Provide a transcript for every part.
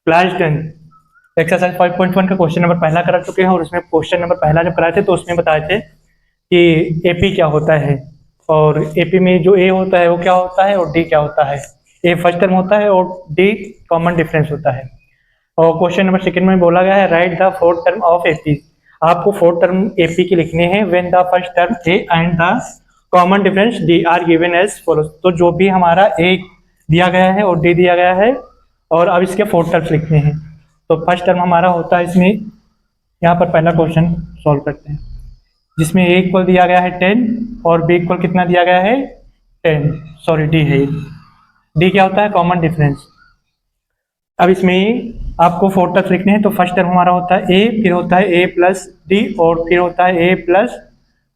Class 10 exercise 5.1 का question number पहला करा चुके हैं और उसमें क्वेश्चन नंबर पहला जब कराए थे तो उसमें बताए थे कि एपी क्या होता है और एपी में जो ए होता है वो क्या होता है और डी क्या होता है। ए फर्स्ट टर्म होता है और डी कॉमन डिफरेंस होता है। और क्वेश्चन नंबर सेकंड में बोला गया है write the fourth term of AP. आपको फोर्थ टर्म एपी की लिखने हैं when the first term A and the common difference D are given as follows. तो जो भी हमारा ए दिया गया है और डी दिया गया है और अब इसके फोर्थ टर्म्स लिखने हैं। तो फर्स्ट टर्म हमारा होता है इसमें, यहाँ पर पहला क्वेश्चन सॉल्व करते हैं जिसमें ए इक्वल दिया गया है 10 और बी इक्वल कितना दिया गया है 10, सॉरी डी है। डी क्या होता है कॉमन डिफरेंस। अब इसमें आपको फोर टर्म्स लिखने हैं तो फर्स्ट टर्म हमारा होता है ए, फिर होता है ए प्लस डी और फिर होता है ए प्लस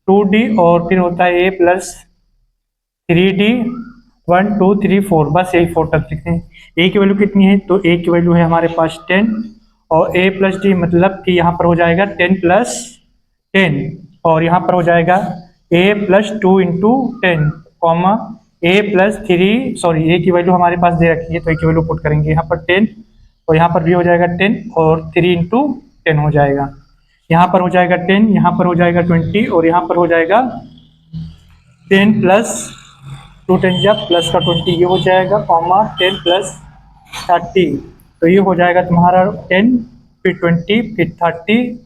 2d और फिर होता है ए प्लस 3d 1 2 3 4, बस यही फोर टर्म्स लिखते हैं। ए की वैल्यू कितनी है तो ए की वैल्यू है हमारे पास 10 और ए प्लस डी मतलब कि यहाँ पर हो जाएगा 10 प्लस 10 और यहाँ पर हो जाएगा a plus 2 into 10 comma a plus 3, sorry a की वैल्यू हमारे पास दे रखी है तो ए की वैल्यू पुट करेंगे यहाँ पर 10 और यहाँ पर भी हो जाएगा 10 और 3 इंटू 10 हो जाएगा। यहाँ पर हो जाएगा 10, यहाँ पर हो जाएगा 20 और यहाँ पर हो जाएगा 10 प्लस 2 10 जब प्लस का 20 ये हो जाएगा कॉमा 10 प्लस 30 तो ये हो जाएगा तुम्हारा 10 फिर 20 फिर 30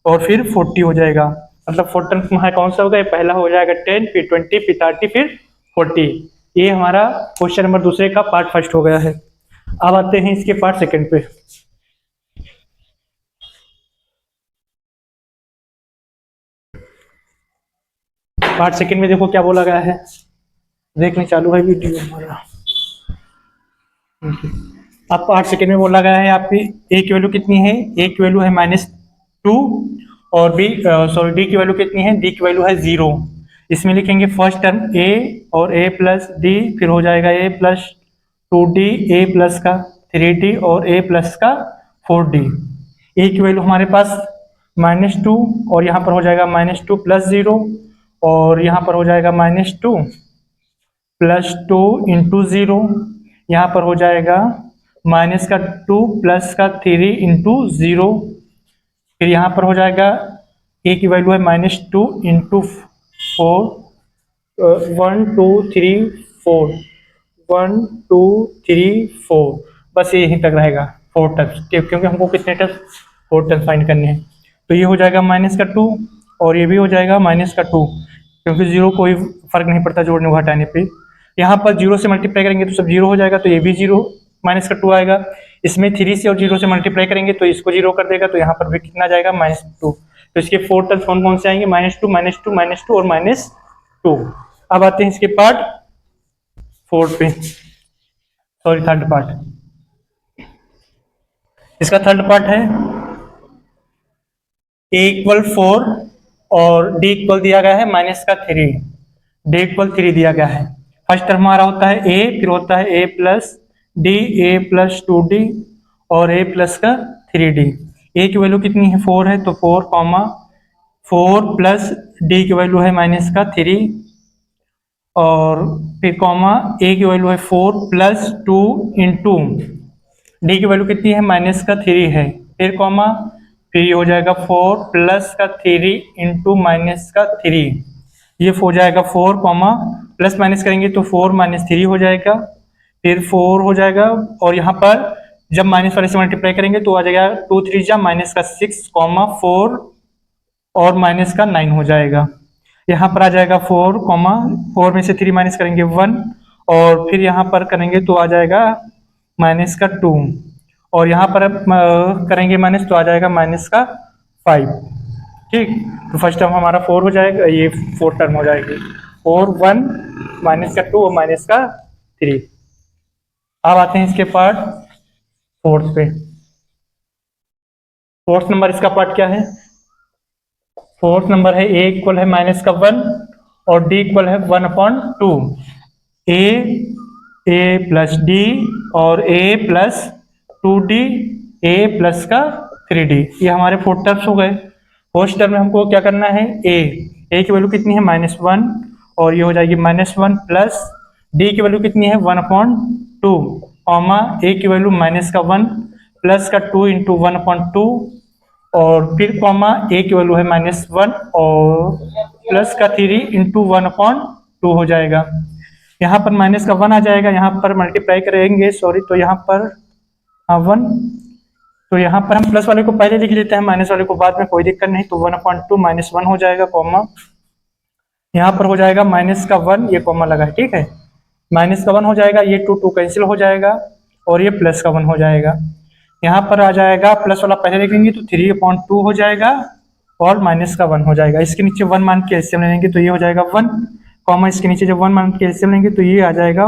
और फिर 40 हो जाएगा। मतलब फोर्थ टर्म तुम्हारा कौन सा होगा, पहला हो जाएगा 10 फिर 20 फिर 30 फिर 40। ये हमारा क्वेश्चन नंबर दूसरे का पार्ट फर्स्ट हो गया है। अब आते हैं इसके पार्ट सेकंड पे। पार्ट सेकंड में देखो क्या बोला गया है, देखने चालू है वीडियो हमारा। अब पार्ट सेकंड में बोला गया है आपकी ए की वैल्यू कितनी है, ए की वैल्यू है -2 और बी सॉरी डी की वैल्यू कितनी है, डी की वैल्यू है 0। इसमें लिखेंगे फर्स्ट टर्म ए और ए प्लस डी फिर हो जाएगा ए प्लस 2d ए प्लस का 3d और ए प्लस का 4d। ए की वैल्यू हमारे पास -2 और यहाँ पर हो जाएगा -2 प्लस 0 और यहाँ पर हो जाएगा -2 प्लस 2 इंटू 0, यहाँ पर हो जाएगा -2 प्लस का 3 इंटू 0, फिर यहाँ पर हो जाएगा ए की वैल्यू है -2 इंटू 4 1 2 3 4 1 2 3 4, बस ये यहीं तक रहेगा फोर टर्म्स क्योंकि हमको कितने टर्म्स फोर टर्म्स फाइंड करने हैं। तो ये हो जाएगा -2 और ये भी हो जाएगा -2 क्योंकि 0 कोई फर्क नहीं पड़ता जोड़ने को हटाने पे। यहाँ पर 0 से मल्टीप्लाई करेंगे तो सब 0 हो जाएगा तो ये भी 0 -2 आएगा। इसमें 3 से और 0 से मल्टीप्लाई करेंगे तो इसको 0 कर देगा तो यहाँ पर भी कितना जाएगा -2। तो इसके फोर टर्म्स कौन कौन से आएंगे -2 -2 -2 और -2। अब आते हैं इसके पार्ट फोर्थ पे, सॉरी थर्ड पार्ट। इसका थर्ड पार्ट है ए इक्वल 4 और डी इक्वल दिया गया है -3, डी इक्वल 3 दिया गया है। फर्स्ट टर्म हमारा होता है ए, फिर होता है a plus d a plus 2d और ए प्लस का 3d। ए की वैल्यू कितनी है 4 है तो 4 कॉमा 4 प्लस डी की वैल्यू है -3 और फिर कॉमा ए की वैल्यू है 4 प्लस 2 इंटू डी की वैल्यू कितनी है -3 है, फिर कॉमा फिर ये हो जाएगा 4 प्लस का 3 इंटू -3, ये हो जाएगा 4 कॉमा प्लस माइनस करेंगे तो 4 -3 हो जाएगा, फिर 4 हो जाएगा और यहाँ पर जब माइनस वाले से मल्टीप्लाई करेंगे तो आ जाएगा 2 3 जा -6 कॉमा 4 और -9 हो जाएगा। यहाँ पर आ जाएगा 4 कॉमा 4 में से 3 माइनस करेंगे 1 और फिर यहाँ पर करेंगे तो आ जाएगा -2 और यहाँ पर करेंगे माइनस तो आ जाएगा -5। ठीक, तो फर्स्ट टर्म हमारा 4 हो जाएगा, ये फोर्थ टर्म हो जाएगी 4 1 -2 और -3। अब आते हैं इसके पार्ट फोर्थ पे। फोर्थ नंबर इसका पार्ट क्या है, फोर्थ नंबर है ए इक्वल है -1 और डी इक्वल है 1/2। ए प्लस डी और ए प्लस 2d ए प्लस का 3d, ये हमारे फोर्थ टर्म्स हो गए। फर्स्ट टर्म में हमको क्या करना है, ए की वैल्यू कितनी है -1 और ये हो जाएगी -1 प्लस डी की वैल्यू कितनी है 1/2 कॉमा ए की वैल्यू -1 प्लस का 2 इंटू 1/2 और फिर कॉमा ए की वैल्यू है -1 और प्लस का 3 इंटू 1/2 हो जाएगा। यहाँ पर माइनस का 1 आ जाएगा, यहाँ पर मल्टीप्लाई करेंगे सॉरी, तो यहाँ पर 1, तो यहाँ पर हम प्लस वाले को पहले लिख लेते हैं, माइनस वाले को बाद में, कोई दिक्कत नहीं। तो 1/2 -1 हो जाएगा, कॉमा यहाँ पर हो जाएगा -1, ये कॉमा लगा है, ठीक है। -1 हो जाएगा, ये 2 कैंसिल हो जाएगा और ये +1 हो जाएगा। यहाँ पर आ जाएगा प्लस वाला पहले लिखेंगे तो 3/2 हो जाएगा और -1 हो जाएगा। इसके नीचे 1 मान के एलसीएम लेंगे तो ये हो जाएगा 1, कॉमा इसके नीचे जब 1 मान के एलसीएम लेंगे तो ये आ जाएगा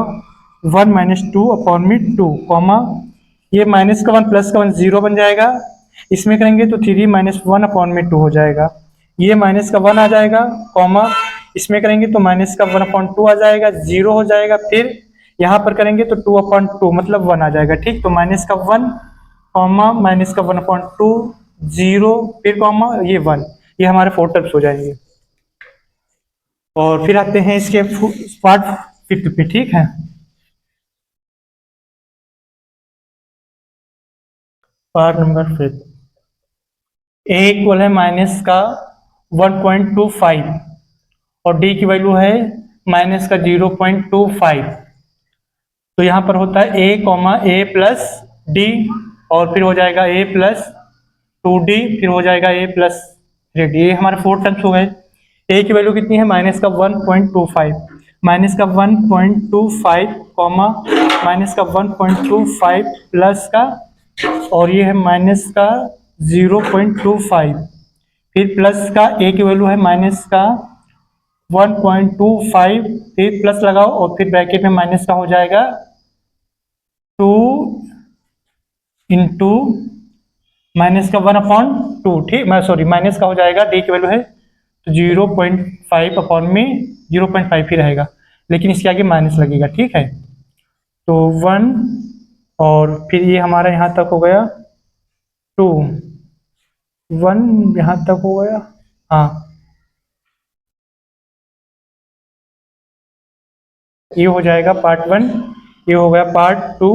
1 - 2/2, कॉमा ये -1 +1 0 बन जाएगा। इसमें करेंगे तो 3 - 1/2 हो जाएगा। ये -1 आ जाएगा, कॉमा इसमें करेंगे तो -1/2 आ जाएगा, 0 हो जाएगा। फिर यहाँ पर करेंगे तो 2/2 मतलब 1 आ जाएगा, ठीक। तो -1, कॉमा -1/2, 0, फिर कॉमा ये 1, ये हमारे 4 टर्म्स हो जाएंगे। और फिर आते हैं इसके पार्ट 5 पे, ठीक है। पार्ट नंबर 5, ए इक्वल है माइनस का 1.25 और डी की वैल्यू है माइनस का 0.25। तो यहाँ पर होता है ए कॉमा ए प्लस डी और फिर हो जाएगा ए प्लस 2d, फिर हो जाएगा ए प्लस 3d। ये हमारे 4 टर्म्स हो गए। ए की वैल्यू कितनी है माइनस का 1.25, माइनस का 1.25 कॉमा माइनस का 1.25 प्लस का, और ये है माइनस का 0.25, फिर प्लस का ए की वैल्यू है माइनस का 1.25, फिर प्लस लगाओ और फिर ब्रैकेट में माइनस का हो जाएगा 2 इंटू माइनस का 1/2, ठीक। मैं सॉरी माइनस का हो जाएगा, डी की वैल्यू है तो 0.5 अपॉन में 0.5 ही रहेगा, लेकिन इसके आगे माइनस लगेगा, ठीक है। तो 1 और फिर ये हमारा यहाँ तक हो गया 2, 1 यहाँ तक हो गया, हाँ ये हो जाएगा पार्ट 1, ये हो गया पार्ट 2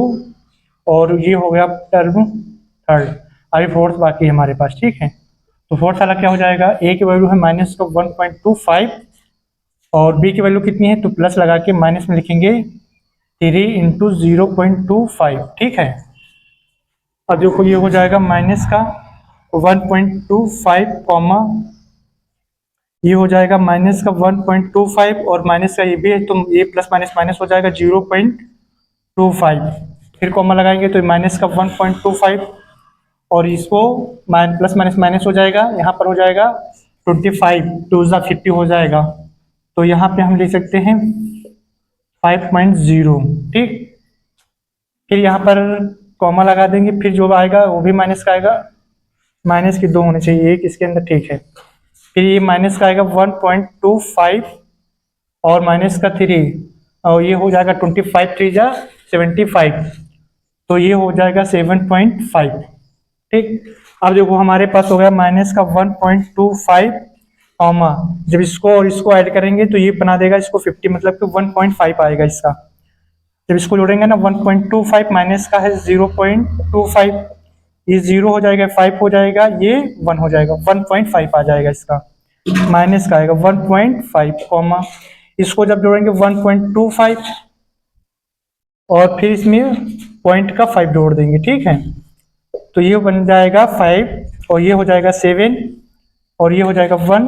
और ये हो गया टर्म 3। अभी 4th बाकी है हमारे पास, ठीक है। तो 4th वाला क्या हो जाएगा, ए की वैल्यू है माइनस का 1.25 और बी की वैल्यू कितनी है तो प्लस लगा के माइनस में लिखेंगे 3 इंटू 0.25, ठीक है। अब देखो ये हो जाएगा माइनस का 1.25 कॉमा ये हो जाएगा माइनस का 1.25 और माइनस का ये भी है तो ये प्लस माइनस माइनस हो जाएगा 0.25, फिर कॉमा लगाएंगे तो माइनस का 1.25 और इसको प्लस माइनस माइनस हो जाएगा, यहाँ पर हो जाएगा 25, 2 × 50 हो जाएगा। तो यहाँ पे हम लिख सकते हैं 5.0, ठीक। फिर यहाँ पर कॉमा लगा देंगे, फिर जो आएगा वो भी माइनस का आएगा, माइनस की 2 होने चाहिए, एक इसके अंदर, ठीक है। फिर ये माइनस का आएगा 1.25 और माइनस का 3 और ये हो जाएगा 25 3 × 75, तो ये हो जाएगा 7.5, ठीक। अब देखो हमारे पास हो गया माइनस का 1.25 कॉमा, जब इसको और इसको ऐड करेंगे तो ये बना देगा इसको 50, मतलब कि 1.5 आएगा इसका। जब इसको जोड़ेंगे ना 1.25 माइनस का है 0.25, ये 0 हो जाएगा, 5 हो जाएगा, ये 1 हो जाएगा, 1.5 आ जाएगा इसका, माइनस का आएगा 1.5 कॉमा इसको जब जोड़ेंगे 1.25 और फिर इसमें पॉइंट का 5 जोड़ देंगे, ठीक है। तो ये बन जाएगा 5 और ये हो जाएगा 7 और ये हो जाएगा 1,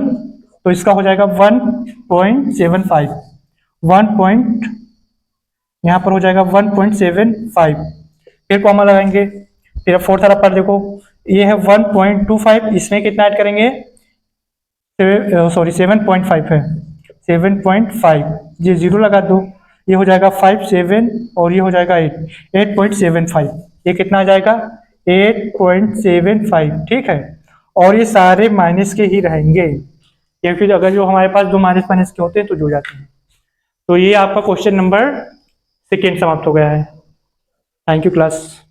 तो इसका हो जाएगा 1.75, 1 यहाँ पर हो जाएगा 1.75, फिर कॉमा लगाएंगे। फिर 4th वाला पर देखो ये है 1.25, इसमें कितना ऐड करेंगे, सॉरी 7.5 है, 7.5, ये 0 लगा दो, ये हो जाएगा 5 7 और ये हो जाएगा 8.75, ये कितना आ जाएगा 8.75, ठीक है। और ये सारे माइनस के ही रहेंगे, क्योंकि अगर जो हमारे पास दो माइनस माइनस के होते हैं तो जुड़ जाते हैं। तो ये आपका क्वेश्चन नंबर 2 समाप्त हो गया है। Thank you class.